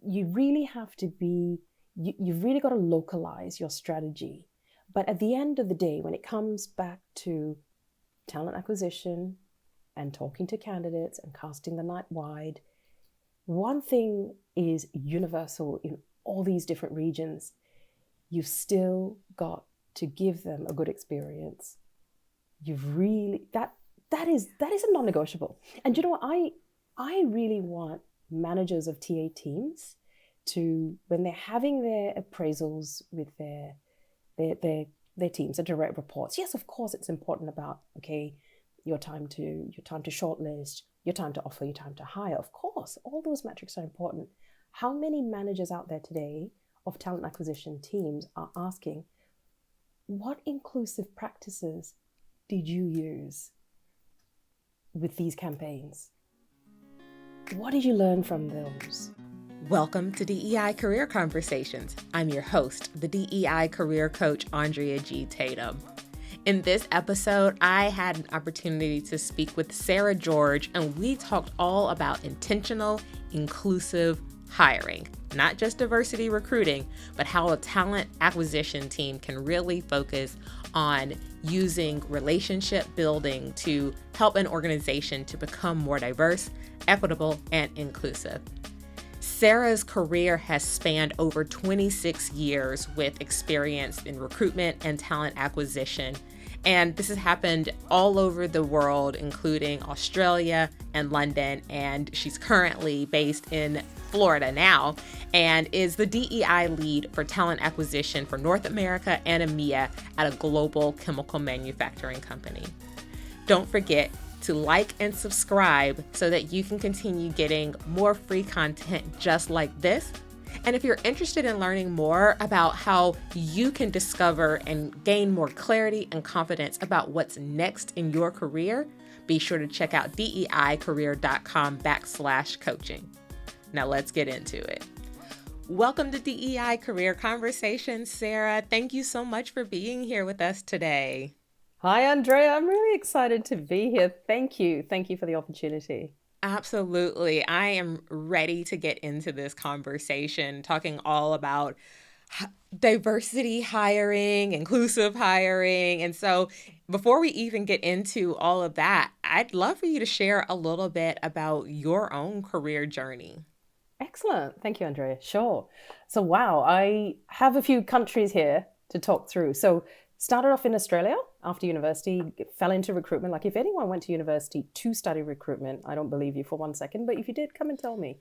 you really have to be, you've really got to localize your strategy. But at the end of the day, when it comes back to talent acquisition and talking to candidates and casting the net wide, one thing is universal in all these different regions. You've still got to give them a good experience. You've really, that is a non-negotiable. And you know what? I really want managers of TA teams to, when they're having their appraisals with their teams, their direct reports, yes, of course, it's important about, okay, your time to shortlist, your time to offer, your time to hire. Of course, all those metrics are important. How many managers out there today of talent acquisition teams are asking, what inclusive practices did you use with these campaigns? What did you learn from those? Welcome to DEI Career Conversations. I'm your host, the DEI career coach, Andrea G. Tatum. In this episode, I had an opportunity to speak with Sarah George, and we talked all about intentional, inclusive hiring, not just diversity recruiting, but how a talent acquisition team can really focus on using relationship building to help an organization to become more diverse, equitable, and inclusive. Sarah's career has spanned over 26 years with experience in recruitment and talent acquisition. And this has happened all over the world, including Australia and London. And she's currently based in Florida now and is the DEI lead for talent acquisition for North America and EMEA at a global chemical manufacturing company. Don't forget to like and subscribe so that you can continue getting more free content just like this. And if you're interested in learning more about how you can discover and gain more clarity and confidence about what's next in your career, be sure to check out DEIcareer.com/coaching. Now let's get into it. Welcome to DEI Career Conversations, Sarah. Thank you so much for being here with us today. Hi, Andrea. I'm really excited to be here. Thank you. Thank you for the opportunity. Absolutely. I am ready to get into this conversation, talking all about diversity hiring, inclusive hiring. And so before we even get into all of that, I'd love for you to share a little bit about your own career journey. Excellent. Thank you, Andrea. Sure. So, wow, I have a few countries here to talk through. So started off in Australia after university, fell into recruitment. Like if anyone went to university to study recruitment, I don't believe you for one second, but if you did, come and tell me,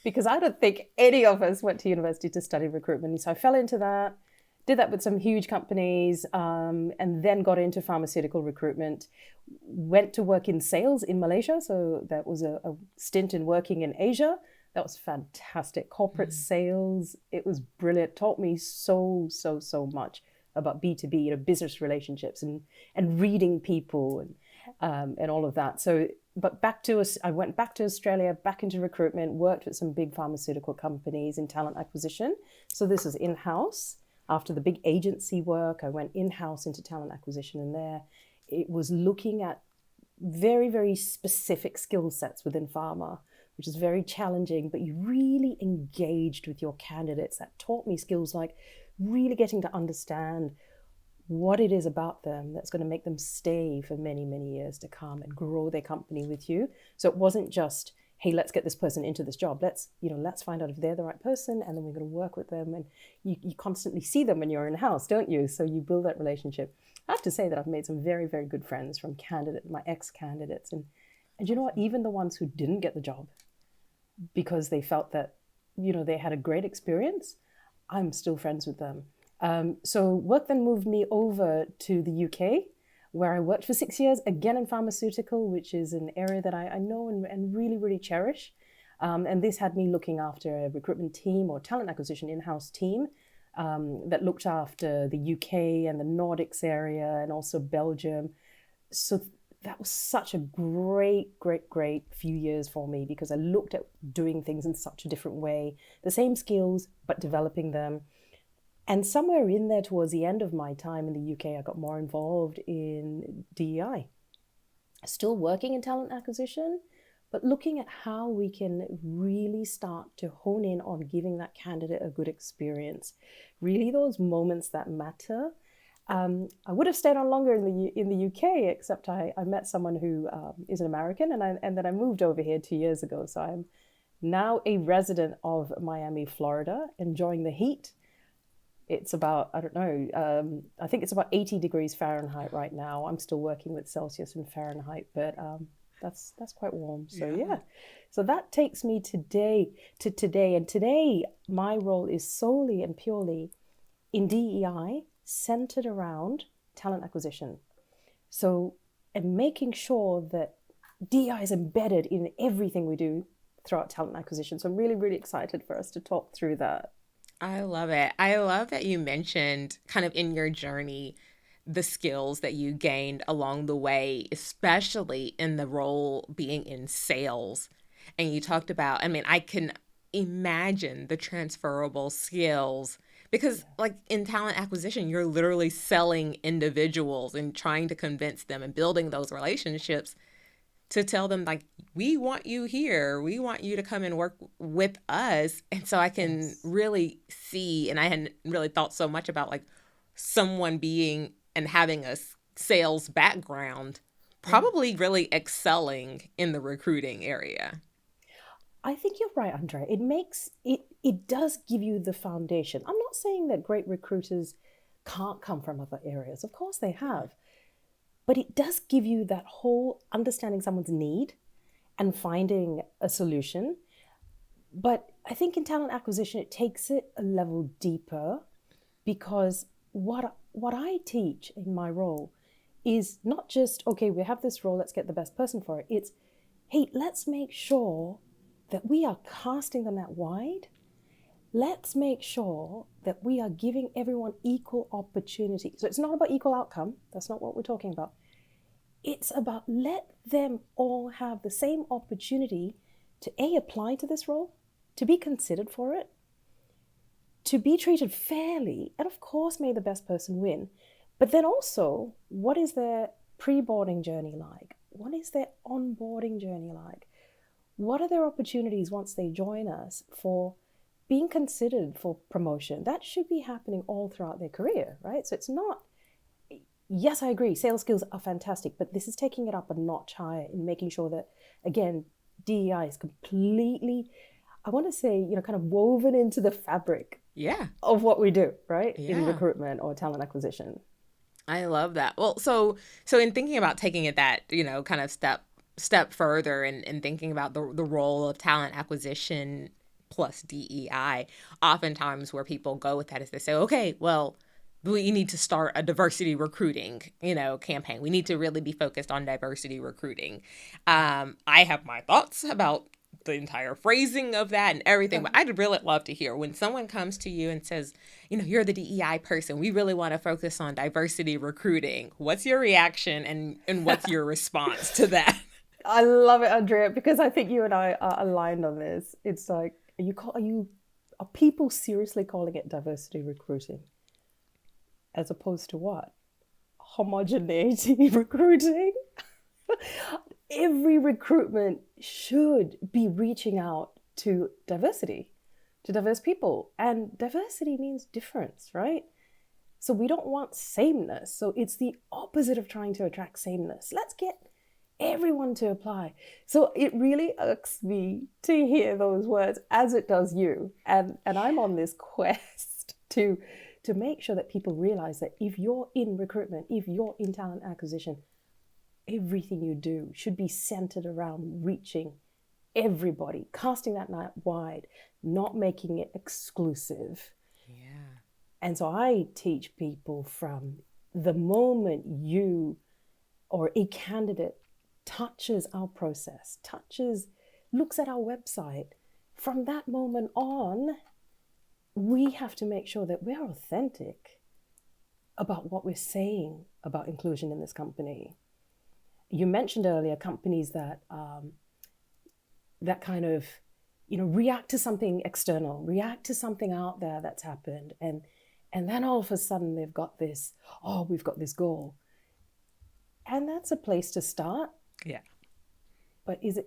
because I don't think any of us went to university to study recruitment. So I fell into that, did that with some huge companies, and then got into pharmaceutical recruitment, went to work in sales in Malaysia. So that was a stint in working in Asia. That was fantastic. Corporate sales, it was brilliant. Taught me so much about B2B, business relationships and reading people and all of that. So, but I went back to Australia, back into recruitment, worked with some big pharmaceutical companies in talent acquisition. So this is in-house. After the big agency work, I went in-house into talent acquisition, and there it was looking at very, very specific skill sets within pharma, which is very challenging, but you really engaged with your candidates. That taught me skills like really getting to understand what it is about them that's going to make them stay for many, many years to come and grow their company with you. So it wasn't just, hey, let's get this person into this job. Let's find out if they're the right person, and then we're going to work with them. And you constantly see them when you're in house, don't you? So you build that relationship. I have to say that I've made some very, very good friends from my ex-candidates. And you know what? Even the ones who didn't get the job because they felt that, they had a great experience, I'm still friends with them. So work then moved me over to the UK, where I worked for 6 years, again in pharmaceutical, which is an area that I know and really, really cherish. And this had me looking after a recruitment team or talent acquisition in-house team that looked after the UK and the Nordics area and also Belgium. So that was such a great few years for me, because I looked at doing things in such a different way, the same skills, but developing them. And somewhere in there towards the end of my time in the UK, I got more involved in DEI. Still working in talent acquisition, but looking at how we can really start to hone in on giving that candidate a good experience. Really those moments that matter. I would have stayed on longer in the UK, except I met someone who is an American, and then I moved over here 2 years ago. So I'm now a resident of Miami, Florida, enjoying the heat. It's about, I don't know, I think it's about 80 degrees Fahrenheit right now. I'm still working with Celsius and Fahrenheit, but that's quite warm. So yeah. So that takes me to today. And today, my role is solely and purely in DEI, centered around talent acquisition. So, and making sure that DEI is embedded in everything we do throughout talent acquisition. So I'm really, really excited for us to talk through that. I love it. I love that you mentioned kind of in your journey the skills that you gained along the way, especially in the role being in sales. And you talked about, I mean, I can imagine the transferable skills because like in talent acquisition, you're literally selling individuals and trying to convince them and building those relationships to tell them like, we want you here. We want you to come and work with us. And so I can really see, and I hadn't really thought so much about like someone being and having a sales background, probably really excelling in the recruiting area. I think you're right, Andrea. It does give you the foundation. I'm not saying that great recruiters can't come from other areas. Of course they have. But it does give you that whole understanding someone's need and finding a solution. But I think in talent acquisition, it takes it a level deeper because what I teach in my role is not just, okay, we have this role, let's get the best person for it. It's, hey, let's make sure that we are casting the net wide. Let's make sure that we are giving everyone equal opportunity. So it's not about equal outcome. That's not what we're talking about. It's about let them all have the same opportunity to apply to this role, to be considered for it, to be treated fairly, and of course, may the best person win. But then also, what is their pre-boarding journey like? What is their onboarding journey like? What are their opportunities once they join us for being considered for promotion? That should be happening all throughout their career, right? So it's not, yes, I agree, sales skills are fantastic, but this is taking it up a notch higher in making sure that, again, DEI is completely, I want to say, kind of woven into the fabric of what we do, right? In recruitment or talent acquisition. I love that. Well, so in thinking about taking it that, kind of step further and thinking about the role of talent acquisition plus DEI, oftentimes where people go with that is they say, okay, well, we need to start a diversity recruiting, campaign. We need to really be focused on diversity recruiting. I have my thoughts about the entire phrasing of that and everything, but I'd really love to hear when someone comes to you and says, you're the DEI person, we really want to focus on diversity recruiting. What's your reaction and what's your response to that? I love it, Andrea, because I think you and I are aligned on this. It's like, are people seriously calling it diversity recruiting? As opposed to what? Homogeneity recruiting? Every recruitment should be reaching out to diversity, to diverse people. And diversity means difference, right? So we don't want sameness. So it's the opposite of trying to attract sameness. Let's get everyone to apply. So it really irks me to hear those words as it does you. And I'm on this quest to make sure that people realize that if you're in recruitment, if you're in talent acquisition, everything you do should be centered around reaching everybody, casting that net wide, not making it exclusive. Yeah. And so I teach people from the moment you or a candidate touches our process, looks at our website, from that moment on, we have to make sure that we're authentic about what we're saying about inclusion in this company. You mentioned earlier companies that kind of, react to something external, react to something out there that's happened. And then all of a sudden we've got this goal. And that's a place to start. Yeah. But is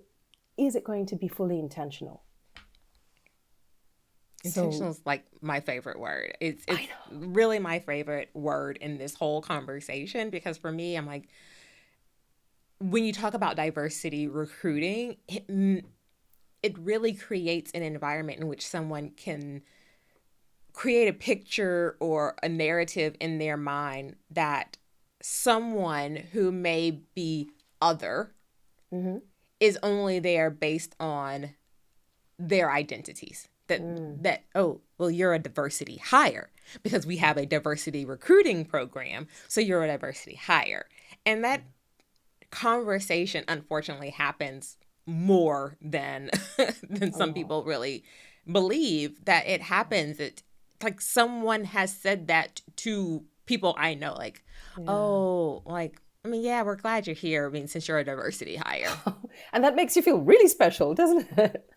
is it going to be fully intentional? Intentional is like my favorite word. It's really my favorite word in this whole conversation, because for me, I'm like, when you talk about diversity recruiting, it really creates an environment in which someone can create a picture or a narrative in their mind that someone who may be other is only there based on their identities. That oh, well, you're a diversity hire because we have a diversity recruiting program, so you're a diversity hire. And that conversation, unfortunately, happens more than some people really believe that it happens. It like someone has said that to people I know, like, oh, like, I mean, yeah, we're glad you're here. I mean, since you're a diversity hire. And that makes you feel really special, doesn't it?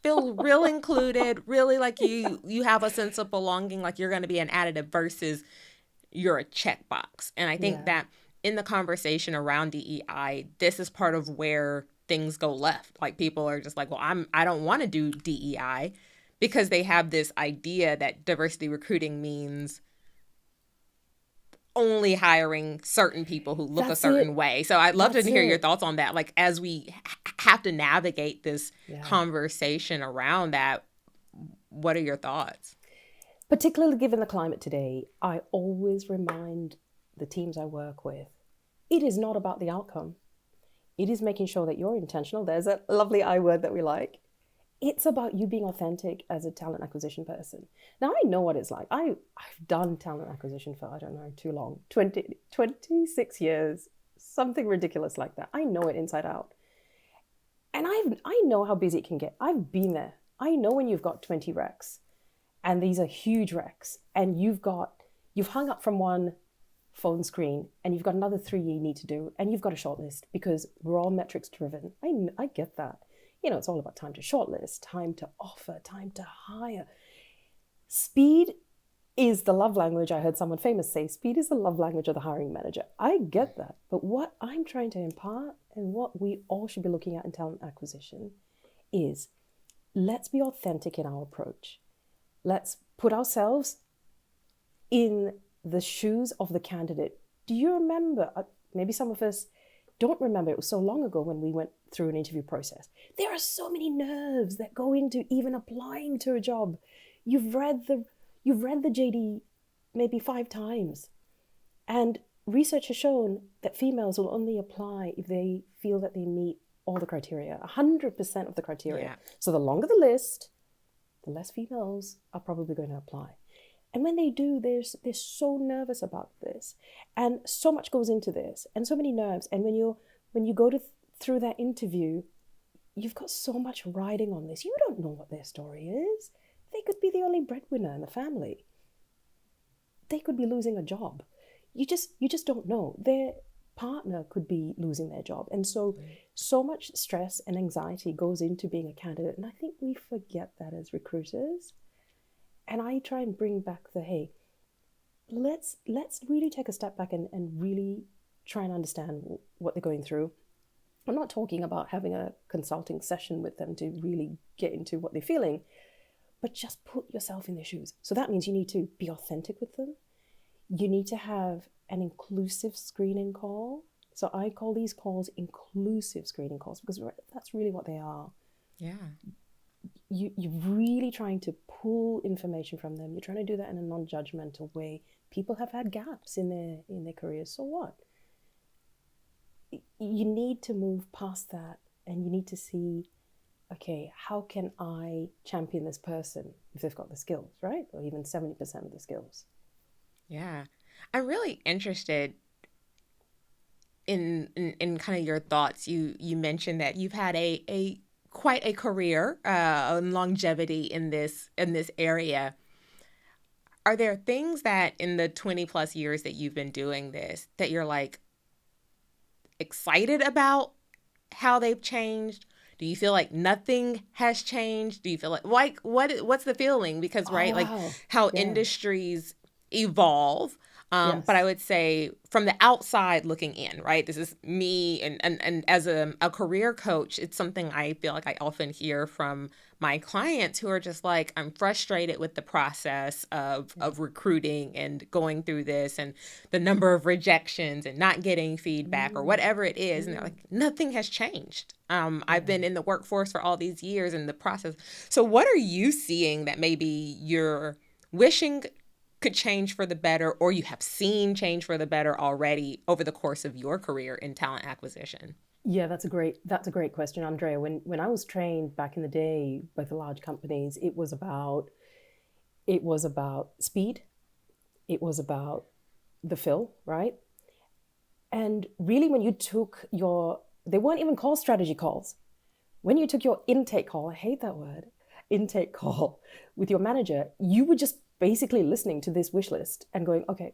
Feel real included, really like you have a sense of belonging, like you're going to be an additive versus you're a checkbox. And I think that in the conversation around DEI, this is part of where things go left. Like people are just like, well, I don't want to do DEI because they have this idea that diversity recruiting means only hiring certain people who look a certain way. So I'd love to hear your thoughts on that. Like, as we have to navigate this conversation around that, what are your thoughts? Particularly given the climate today, I always remind the teams I work with, it is not about the outcome. It is making sure that you're intentional. There's a lovely I word that we like. It's about you being authentic as a talent acquisition person. Now, I know what it's like. I've done talent acquisition for, I don't know, too long, 26 years, something ridiculous like that. I know it inside out. And I know how busy it can get. I've been there. I know when you've got 20 recs, and these are huge recs, and you've hung up from one phone screen, and you've got another 3 you need to do, and you've got a shortlist because we're all metrics driven. I get that. You know, it's all about time to shortlist, time to offer, time to hire. Speed is the love language. I heard someone famous say, speed is the love language of the hiring manager. I get that. But what I'm trying to impart and what we all should be looking at in talent acquisition is, let's be authentic in our approach. Let's put ourselves in the shoes of the candidate. Do you remember, maybe some of us don't remember, it was so long ago when we went through an interview process. There are so many nerves that go into even applying to a job. You've read the JD maybe 5 times. And research has shown that females will only apply if they feel that they meet all the criteria, 100% of the criteria. Yeah. So the longer the list, the less females are probably going to apply. And when they do, they're so nervous about this. And so much goes into this, and so many nerves. And when you go through that interview, you've got so much riding on this. You don't know what their story is. They could be the only breadwinner in the family. They could be losing a job. You just don't know. Their partner could be losing their job. And so much stress and anxiety goes into being a candidate. And I think we forget that as recruiters. And I try and bring back hey, let's really take a step back and really try and understand what they're going through. I'm not talking about having a consulting session with them to really get into what they're feeling, but just put yourself in their shoes. So that means you need to be authentic with them. You need to have an inclusive screening call. So I call these calls inclusive screening calls because that's really what they are. Yeah. You're really trying to pull information from them. You're trying to do that in a non-judgmental way. People have had gaps in their careers. So what? You need to move past that, and you need to see, okay, how can I champion this person if they've got the skills, right? Or even 70% of the skills. Yeah. I'm really interested in kind of your thoughts. You mentioned that you've had a quite a career and longevity in this area. Are there things that in the 20 plus years that you've been doing this that you're like excited about how they've changed? Do you feel like nothing has changed? Do you feel like what's the feeling? Because like how industries evolve, Yes. But I would say from the outside looking in, right? This is me. And as a career coach, it's something I feel like I often hear from my clients who are just like, I'm frustrated with the process of recruiting and going through this and the number of rejections and not getting feedback or whatever it is. And they're like, nothing has changed. I've been in the workforce for all these years in the process. So what are you seeing that maybe you're wishing could change for the better, or you have seen change for the better already over the course of your career in talent acquisition? Yeah, that's a great question, Andrea. When I was trained back in the day by the large companies, it was about speed, it was about the fill, right? And really, when you took they weren't even called strategy calls. When you took your intake call, I hate that word, intake call with your manager, you were just basically listening to this wish list and going, okay.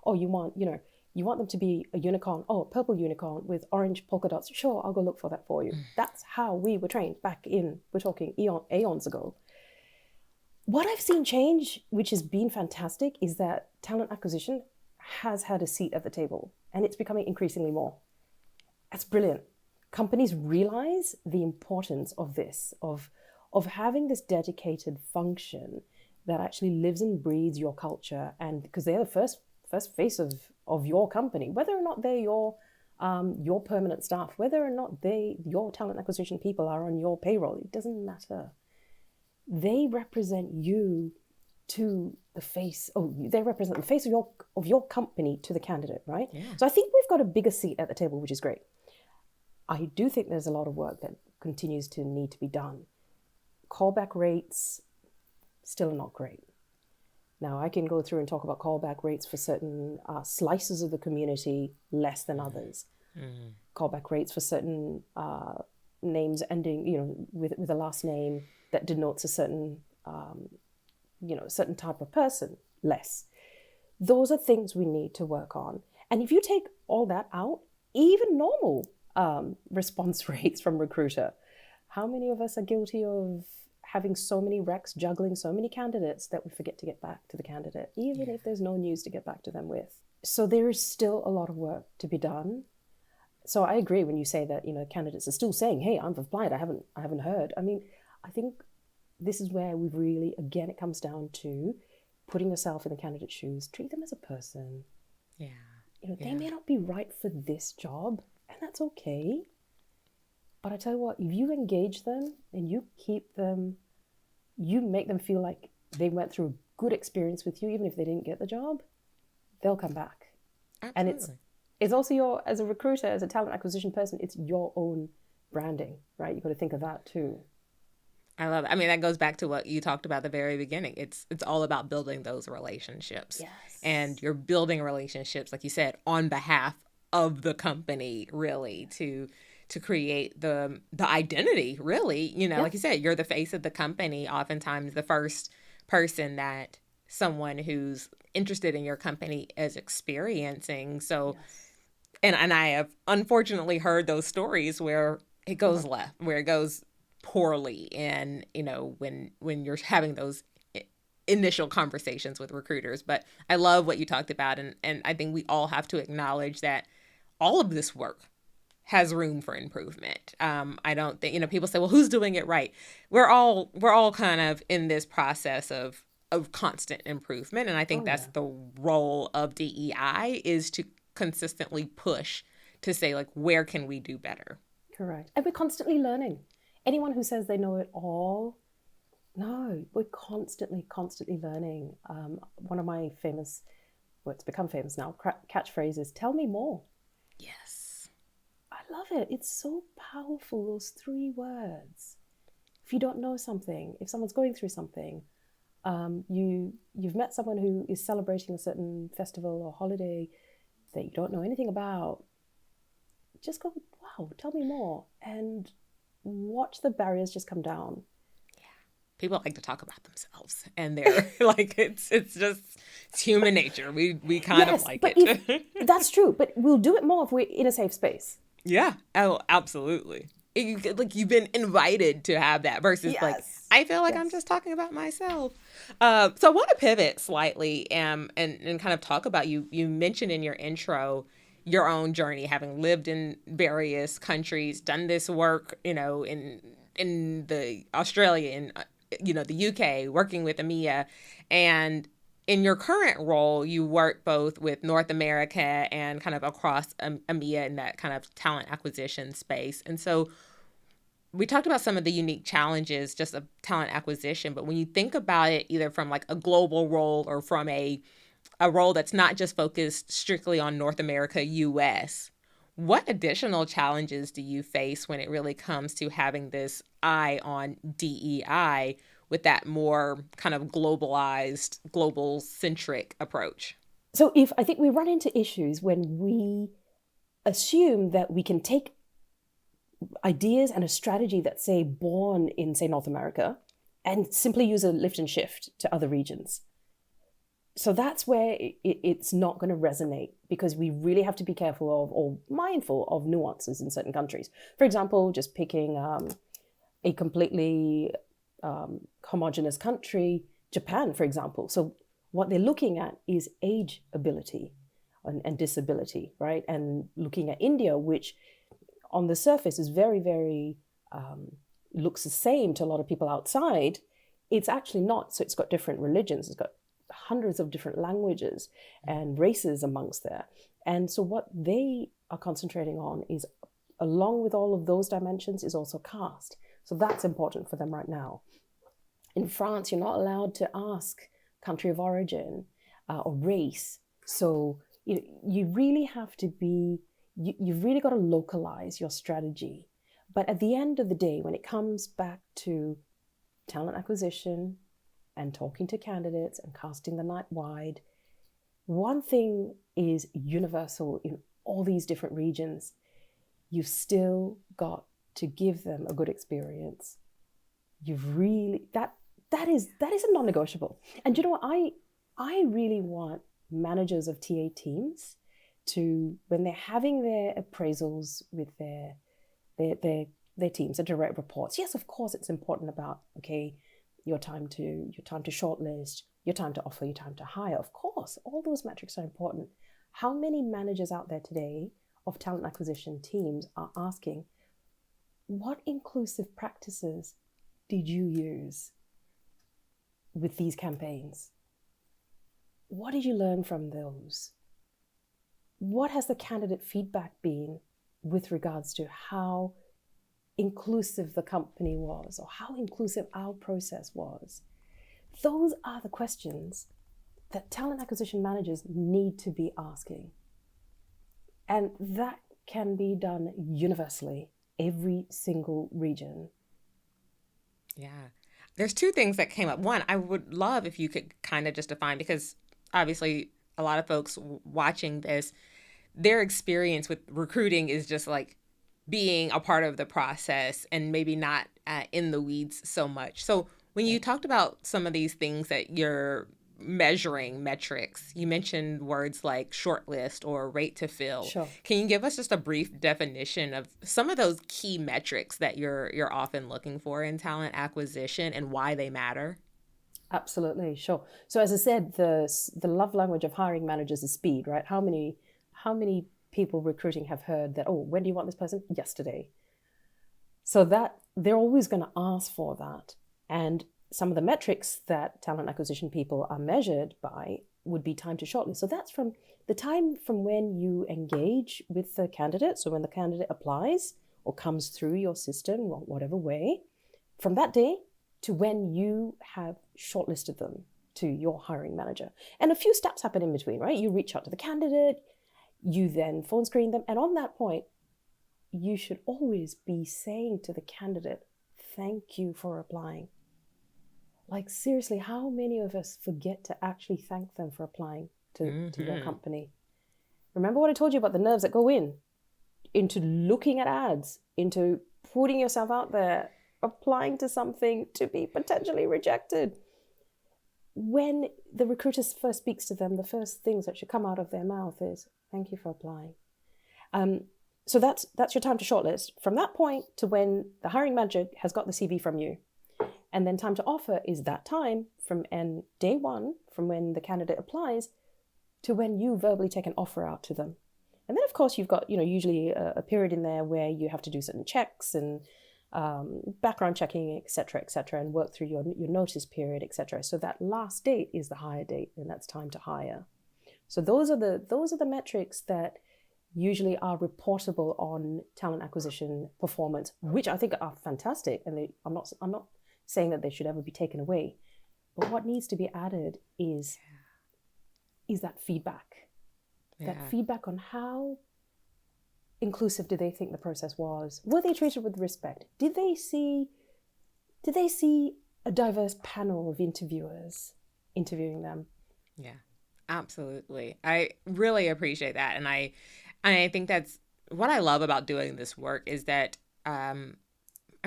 Oh, you want them to be a unicorn. Oh, a purple unicorn with orange polka dots. Sure, I'll go look for that for you. That's how we were trained we're talking aeons ago. What I've seen change, which has been fantastic, is that talent acquisition has had a seat at the table, and it's becoming increasingly more. That's brilliant. Companies realize the importance of this, of having this dedicated function that actually lives and breathes your culture, and because they're the first face of your company, whether or not they're your permanent staff, whether or not your talent acquisition people are on your payroll, it doesn't matter. They represent you to the face. Oh, they represent the face of your company to the candidate, right? Yeah. So I think we've got a bigger seat at the table, which is great. I do think there's a lot of work that continues to need to be done. Callback rates still not great. Now, I can go through and talk about callback rates for certain slices of the community less than others. Callback rates for certain names ending, with a last name that denotes a certain, certain type of person less. Those are things we need to work on. And if you take all that out, even normal response rates from recruiter, how many of us are guilty of having so many recs, juggling so many candidates that we forget to get back to the candidate, even if there's no news to get back to them with. So there is still a lot of work to be done. So I agree when you say that, candidates are still saying, hey, I've applied, I haven't heard. I mean, I think this is where we've really, again, it comes down to putting yourself in the candidate's shoes, treat them as a person. Yeah. They may not be right for this job, and that's okay. But I tell you what, if you engage them and you keep them, you make them feel like they went through a good experience with you, even if they didn't get the job, they'll come back. Absolutely. And it's also as a recruiter, as a talent acquisition person, it's your own branding, right? You've got to think of that too. I love it. I mean, that goes back to what you talked about at the very beginning. It's all about building those relationships. Yes. And you're building relationships, like you said, on behalf of the company, really, to create the identity, really. Like you said, you're the face of the company, oftentimes the first person that someone who's interested in your company is experiencing. So, and I have unfortunately heard those stories where it goes left, where it goes poorly. And, when you're having those initial conversations with recruiters. But I love what you talked about. And I think we all have to acknowledge that all of this work has room for improvement. I don't think, people say, well, who's doing it right? We're all kind of in this process of constant improvement. And I think that's the role of DEI, is to consistently push to say, like, where can we do better? Correct. And we're constantly learning. Anyone who says they know it all, no, we're constantly learning. One of my famous, it's become famous now, catchphrases, tell me more. Yes. I love it. It's so powerful, those 3 words. If you don't know something, if someone's going through something, you've met someone who is celebrating a certain festival or holiday that you don't know anything about, just go, wow, tell me more, and watch the barriers just come down. Yeah. People like to talk about themselves, and they're like, it's human nature. We kind of like it. That's true, but we'll do it more if we're in a safe space. Yeah. Oh, absolutely. You've been invited to have that versus like I feel like I'm just talking about myself. So I want to pivot slightly and kind of talk about you mentioned in your intro your own journey, having lived in various countries, done this work, in the Australia and the UK, working with EMEA, and in your current role, you work both with North America and kind of across EMEA in that kind of talent acquisition space. And so we talked about some of the unique challenges just of talent acquisition, but when you think about it, either from like a global role or from a role that's not just focused strictly on North America, US, what additional challenges do you face when it really comes to having this eye on DEI with that more kind of globalized, global-centric approach? So I think we run into issues when we assume that we can take ideas and a strategy that's, say, born in, say, North America and simply use a lift and shift to other regions. So that's where it's not going to resonate, because we really have to be careful of, or mindful of, nuances in certain countries. For example, just picking a completely homogenous country, Japan, for example. So what they're looking at is age ability and disability, right? And looking at India, which on the surface is very, very, looks the same to a lot of people outside. It's actually not. So it's got different religions. It's got hundreds of different languages and races amongst there. And so what they are concentrating on is, along with all of those dimensions, is also caste. So that's important for them right now. In France, you're not allowed to ask country of origin or race. So you really have to be, you've really got to localize your strategy. But at the end of the day, when it comes back to talent acquisition and talking to candidates and casting the net wide, one thing is universal in all these different regions. You've still got to give them a good experience. You've really, that is a non-negotiable. And you know what? I really want managers of TA teams to, when they're having their appraisals with their teams, their direct reports, yes, of course, it's important about, okay, your time to shortlist, your time to offer, your time to hire. Of course, all those metrics are important. How many managers out there today of talent acquisition teams are asking, what inclusive practices did you use with these campaigns? What did you learn from those? What has the candidate feedback been with regards to how inclusive the company was, or how inclusive our process was? Those are the questions that talent acquisition managers need to be asking. And that can be done universally, every single region. Yeah. There's two things that came up. One, I would love if you could kind of just define, because obviously a lot of folks watching this, their experience with recruiting is just like being a part of the process and maybe not in the weeds so much. So when you talked about some of these things that you're measuring, metrics, you mentioned words like shortlist or rate to fill. Sure. Can you give us just a brief definition of some of those key metrics that you're often looking for in talent acquisition and why they matter? Absolutely, sure. So as I said, the love language of hiring managers is speed, right? How many people recruiting have heard that, oh, when do you want this person? Yesterday. So that they're always going to ask for that. And some of the metrics that talent acquisition people are measured by would be time to shortlist. So that's from the time from when you engage with the candidate. So when the candidate applies or comes through your system or whatever way, from that day to when you have shortlisted them to your hiring manager. And a few steps happen in between, right? You reach out to the candidate, you then phone screen them. And on that point, you should always be saying to the candidate, thank you for applying. Like, seriously, how many of us forget to actually thank them for applying to your company? Remember what I told you about the nerves that go into looking at ads, into putting yourself out there, applying to something to be potentially rejected. When the recruiter first speaks to them, the first things that should come out of their mouth is, thank you for applying. So that's your time to shortlist. From that point to when the hiring manager has got the CV from you, And then time to offer is that time from day one, from when the candidate applies to when you verbally take an offer out to them. And then, of course, you've got, usually a period in there where you have to do certain checks and background checking, et cetera, and work through your notice period, et cetera. So that last date is the hire date, and that's time to hire. So those are the metrics that usually are reportable on talent acquisition performance, which I think are fantastic. And I'm not saying that they should ever be taken away, but what needs to be added is that feedback, that feedback on how inclusive do they think the process was? Were they treated with respect? Did they see a diverse panel of interviewers interviewing them? Yeah, absolutely. I really appreciate that. And I think that's what I love about doing this work is that I'm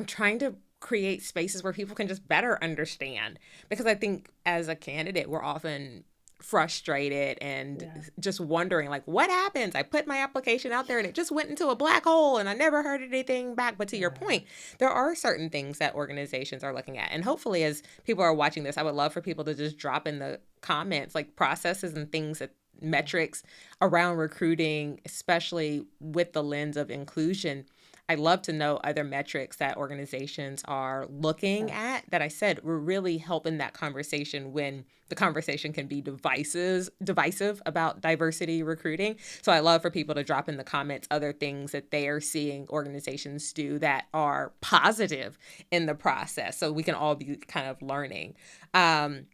trying to create spaces where people can just better understand, because I think as a candidate, we're often frustrated and just wondering, like, what happens? I put my application out there and it just went into a black hole and I never heard anything back. But to your point, there are certain things that organizations are looking at. And hopefully as people are watching this, I would love for people to just drop in the comments, like processes and things that metrics around recruiting, especially with the lens of inclusion. I'd love to know other metrics that organizations are looking at that I said we're really helping that conversation when the conversation can be divisive about diversity recruiting. So I love for people to drop in the comments other things that they are seeing organizations do that are positive in the process, so we can all be kind of learning. And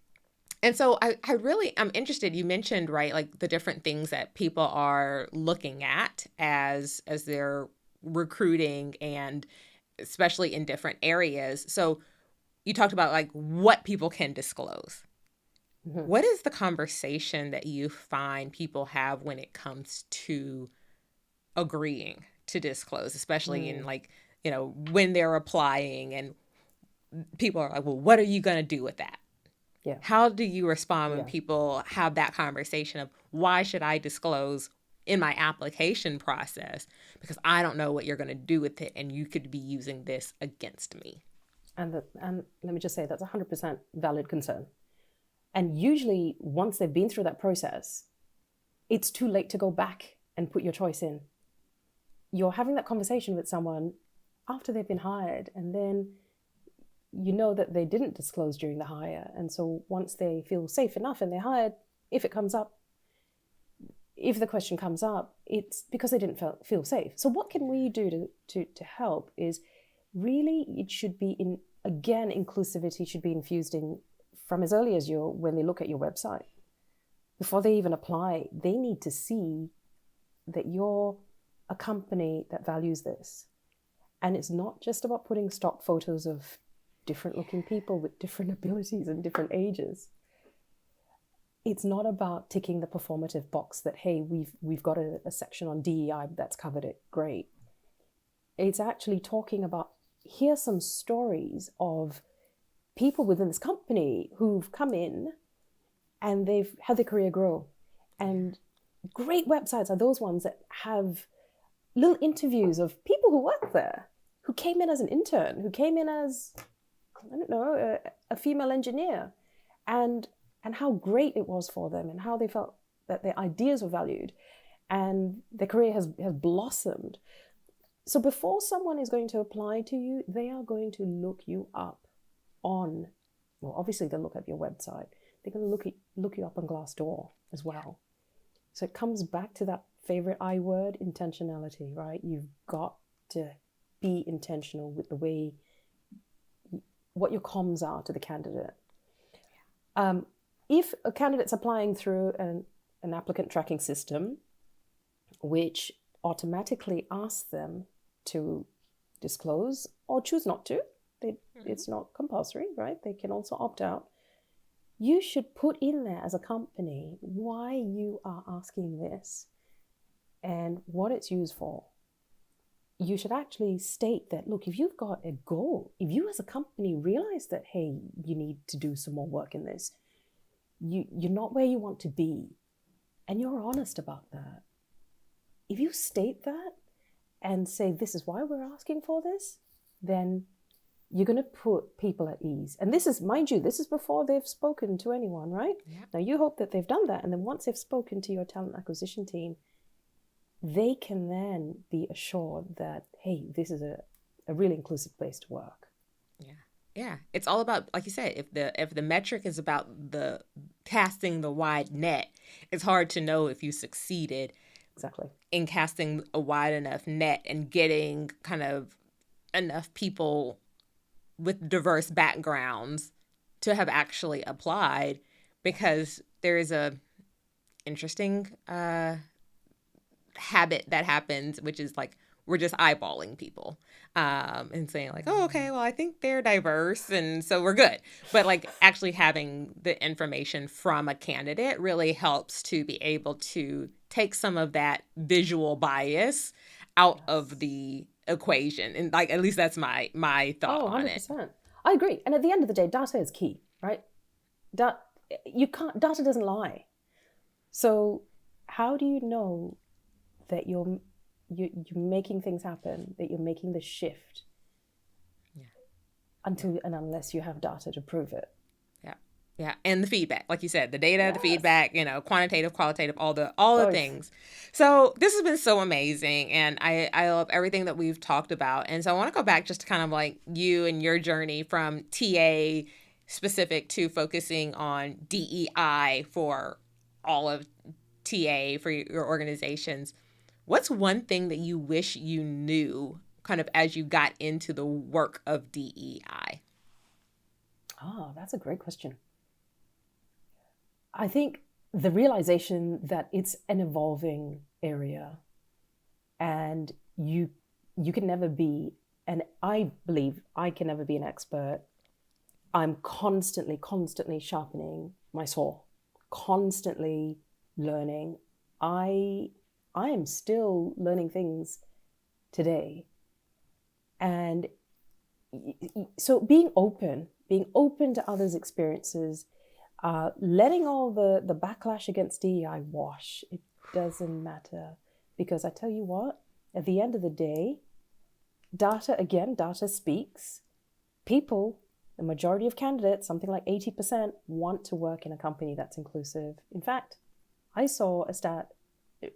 so I'm interested, you mentioned, right, like the different things that people are looking at as they're recruiting, and especially in different areas. So you talked about like what people can disclose. Mm-hmm. What is the conversation that you find people have when it comes to agreeing to disclose, especially in like, when they're applying and people are like, well, what are you going to do with that? Yeah. How do you respond when people have that conversation of why should I disclose in my application process, because I don't know what you're going to do with it and you could be using this against me? And let me just say that's 100% valid concern. And usually once they've been through that process, it's too late to go back and put your choice in. You're having that conversation with someone after they've been hired, and then you know that they didn't disclose during the hire. And so once they feel safe enough and they're hired, if the question comes up, it's because they didn't feel safe. So what can we do to help is really, it should be inclusivity should be infused in from as early as when they look at your website. Before they even apply, they need to see that you're a company that values this. And it's not just about putting stock photos of different looking people with different abilities and different ages. It's not about ticking the performative box that, hey, we've got a section on DEI that's covered it. Great. It's actually talking about, here's some stories of people within this company who've come in and they've had their career grow. And great websites are those ones that have little interviews of people who work there, who came in as an intern, who came in as, a female engineer, and how great it was for them and how they felt that their ideas were valued and their career has blossomed. So before someone is going to apply to you, they are going to look you up obviously they'll look at your website. They're going to look you up on Glassdoor as well. So it comes back to that favorite I word, intentionality, right? You've got to be intentional with the way, what your comms are to the candidate. If a candidate's applying through an applicant tracking system, which automatically asks them to disclose or choose not to, it's not compulsory, right? They can also opt out. You should put in there as a company why you are asking this and what it's used for. You should actually state that, look, if you've got a goal, if you as a company realize that, hey, you need to do some more work in this, you're not where you want to be, and you're honest about that. If you state that and say, this is why we're asking for this, then you're going to put people at ease. And this is, mind you, this is before they've spoken to anyone, right? Yeah. Now, you hope that they've done that. And then once they've spoken to your talent acquisition team, they can then be assured that, hey, this is a really inclusive place to work. Yeah. Yeah. It's all about, like you said, if the metric is about the casting the wide net, it's hard to know if you succeeded Exactly. in casting a wide enough net and getting kind of enough people with diverse backgrounds to have actually applied, because there is a interesting habit that happens, which is like we're just eyeballing people and saying like, oh, okay, well, I think they're diverse and so we're good. But like actually having the information from a candidate really helps to be able to take some of that visual bias out of the equation. And like, at least that's my thought on it. 100%. I agree. And at the end of the day, data is key, right? Data doesn't lie. So how do you know that you're making things happen, that you're making the shift until and unless you have data to prove it? Yeah. And the feedback, like you said, the data, the feedback, quantitative, qualitative, all the things. So this has been so amazing. And I love everything that we've talked about. And so I want to go back just to kind of like you and your journey from TA specific to focusing on DEI for all of TA for your organizations. What's one thing that you wish you knew kind of as you got into the work of DEI? Oh, that's a great question. I think the realization that it's an evolving area and you can never be, and I believe I can never be an expert. I'm constantly sharpening my saw, constantly learning. I am still learning things today. And so being open to others' experiences, letting all the backlash against DEI wash, it doesn't matter. Because I tell you what, at the end of the day, data speaks. People, the majority of candidates, something like 80%, want to work in a company that's inclusive. In fact, I saw a stat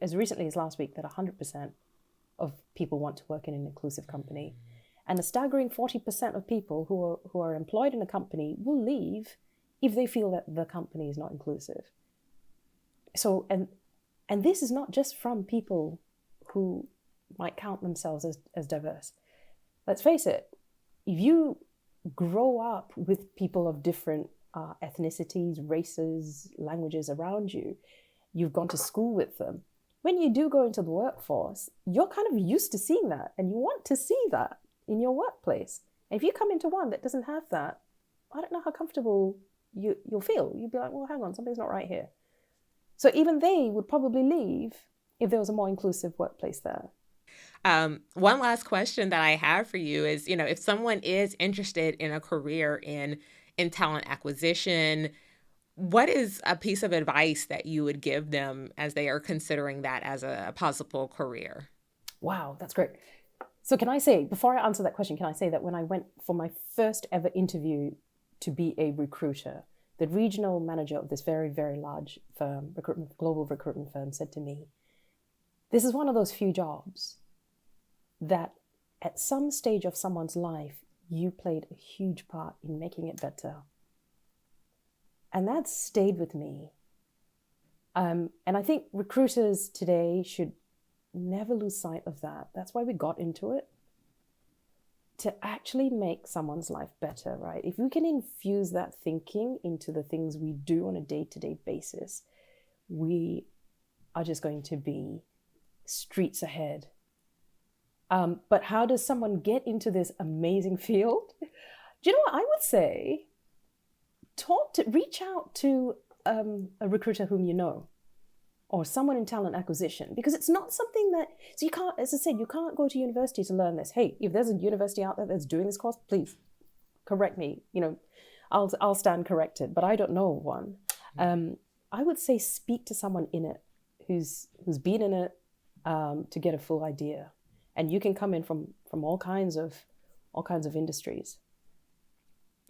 as recently as last week that 100% of people want to work in an inclusive company. And a staggering 40% of people who are employed in a company will leave if they feel that the company is not inclusive. So, and this is not just from people who might count themselves as diverse. Let's face it, if you grow up with people of different ethnicities, races, languages around you, you've gone to school with them. When you do go into the workforce, you're kind of used to seeing that, and you want to see that in your workplace. And if you come into one that doesn't have that, I don't know how comfortable you'll feel. You'd be like, well, hang on, something's not right here. So even they would probably leave if there was a more inclusive workplace there. One last question that I have for you is, if someone is interested in a career in talent acquisition, what is a piece of advice that you would give them as they are considering that as a possible career? Wow, that's great. So can I say, before I answer that question, can I say that when I went for my first ever interview to be a recruiter, the regional manager of this very, very large firm, global recruitment firm, said to me, this is one of those few jobs that at some stage of someone's life, you played a huge part in making it better. And that stayed with me. And I think recruiters today should never lose sight of that. That's why we got into it, to actually make someone's life better, right? If we can infuse that thinking into the things we do on a day-to-day basis, we are just going to be streets ahead. But how does someone get into this amazing field? Do you know what I would say? Reach out to a recruiter whom you know, or someone in talent acquisition, because it's not something that, so you can't, as I said, you can't go to university to learn this. Hey, if there's a university out there that's doing this course, please correct me. I'll stand corrected, but I don't know one. I would say speak to someone in it who's been in it to get a full idea. And you can come in from all kinds of industries.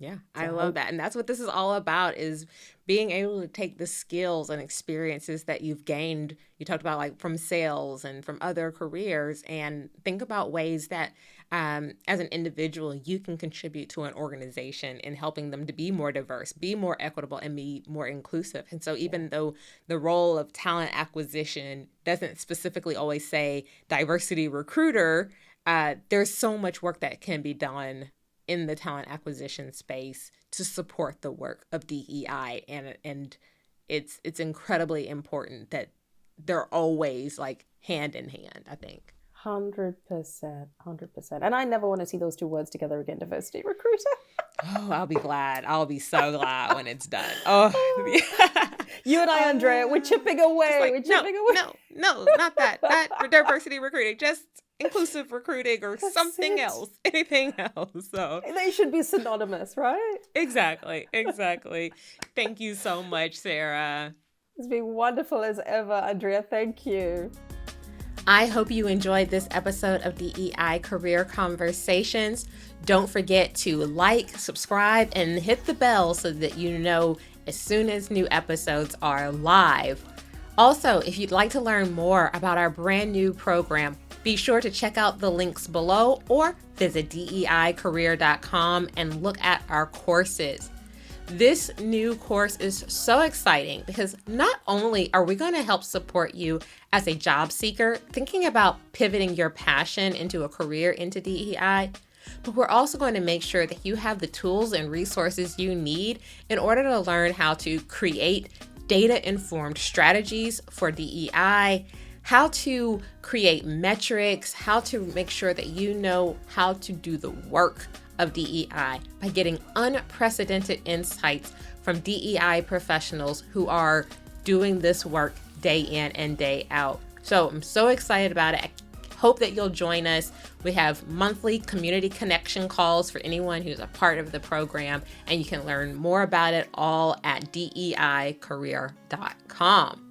Yeah, I love that. And that's what this is all about, is being able to take the skills and experiences that you've gained. You talked about like from sales and from other careers, and think about ways that as an individual, you can contribute to an organization in helping them to be more diverse, be more equitable, and be more inclusive. And so even though the role of talent acquisition doesn't specifically always say diversity recruiter, there's so much work that can be done in the talent acquisition space to support the work of DEI. And it's incredibly important that they're always like hand in hand, I think. 100%. And I never want to see those two words together again, diversity recruiter. Oh, I'll be glad. I'll be so glad when it's done. Oh, yeah. You and I, Andrea, we're chipping away. No, not that. Not diversity recruiting, just inclusive recruiting or something else, anything else. So they should be synonymous, right? Exactly. Thank you so much, Sarah. It's been wonderful as ever, Andrea. Thank you. I hope you enjoyed this episode of DEI Career Conversations. Don't forget to like, subscribe, and hit the bell so that you know as soon as new episodes are live. Also, if you'd like to learn more about our brand new program, be sure to check out the links below or visit DEIcareer.com and look at our courses. This new course is so exciting because not only are we going to help support you as a job seeker thinking about pivoting your passion into a career into DEI, but we're also going to make sure that you have the tools and resources you need in order to learn how to create data-informed strategies for DEI, how to create metrics, how to make sure that you know how to do the work of DEI by getting unprecedented insights from DEI professionals who are doing this work day in and day out. So I'm so excited about it. I hope that you'll join us. We have monthly community connection calls for anyone who's a part of the program, and you can learn more about it all at DEIcareer.com.